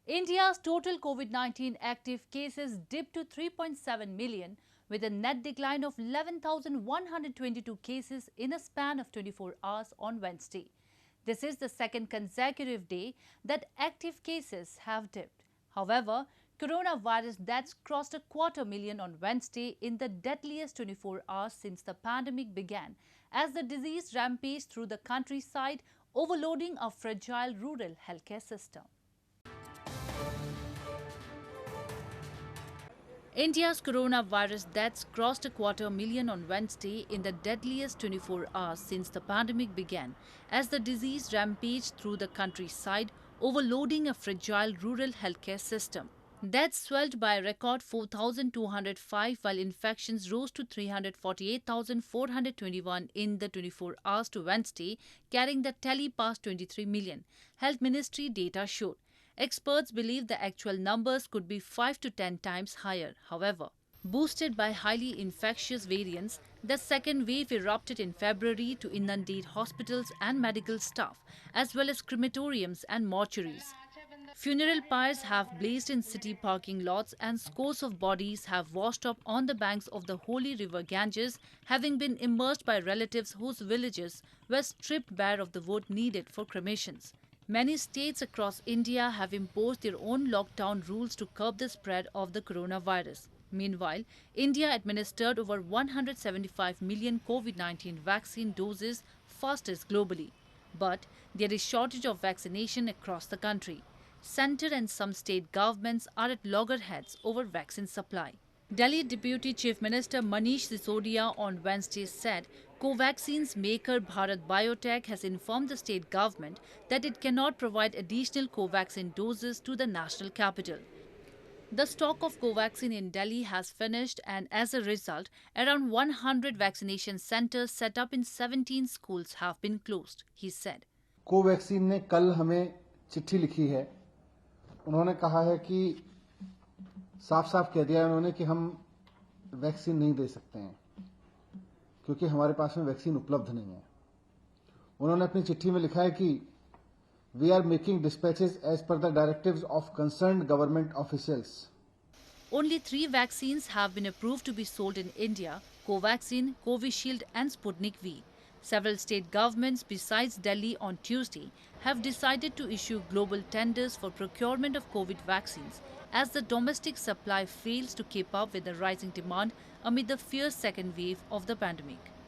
India's total COVID-19 active cases dipped to 3.7 million with a net decline of 11,122 cases in a span of 24 hours on Wednesday. This is the second consecutive day that active cases have dipped. However, coronavirus deaths crossed a 250,000 on Wednesday in the deadliest 24 hours since the pandemic began, as the disease rampaged through the countryside, overloading a fragile rural healthcare system. India's coronavirus deaths crossed a 250,000 on Wednesday in the deadliest 24 hours since the pandemic began, as the disease rampaged through the countryside, overloading a fragile rural healthcare system. Deaths swelled by a record 4,205, while infections rose to 348,421 in the 24 hours to Wednesday, carrying the tally past 23 million, Health Ministry data showed. Experts believe the actual numbers could be 5 to 10 times higher. However, boosted by highly infectious variants, the second wave erupted in February to inundate hospitals and medical staff, as well as crematoriums and mortuaries. Funeral pyres have blazed in city parking lots, and scores of bodies have washed up on the banks of the holy river Ganges, having been immersed by relatives whose villages were stripped bare of the wood needed for cremations. Many states across India have imposed their own lockdown rules to curb the spread of the coronavirus. Meanwhile, India administered over 175 million COVID-19 vaccine doses, fastest globally. But there is shortage of vaccination across the country. Centre and some state governments are at loggerheads over vaccine supply. Delhi Deputy Chief Minister Manish Sisodia on Wednesday said Covaxin's maker Bharat Biotech has informed the state government that it cannot provide additional Covaxin doses to the national capital. The stock of Covaxin in Delhi has finished, and as a result, around 100 vaccination centres set up in 17 schools have been closed, he said. Covaxin ने कल हमें चिट्ठी लिखी है। उन्होंने कहा है कि साफ-साफ कह दिया है उन्होंने कि हम वैक्सीन नहीं दे सकते हैं क्योंकि हमारे पास में वैक्सीन उपलब्ध नहीं है। उन्होंने अपनी चिट्ठी में लिखा है कि we are making dispatches as per the directives of concerned government officials. Only 3 vaccines have been approved to be sold in India: Covaxin, Covishield and Sputnik V. Several state governments besides Delhi on Tuesday have decided to issue global tenders for procurement of COVID vaccines as the domestic supply fails to keep up with the rising demand amid the fierce second wave of the pandemic.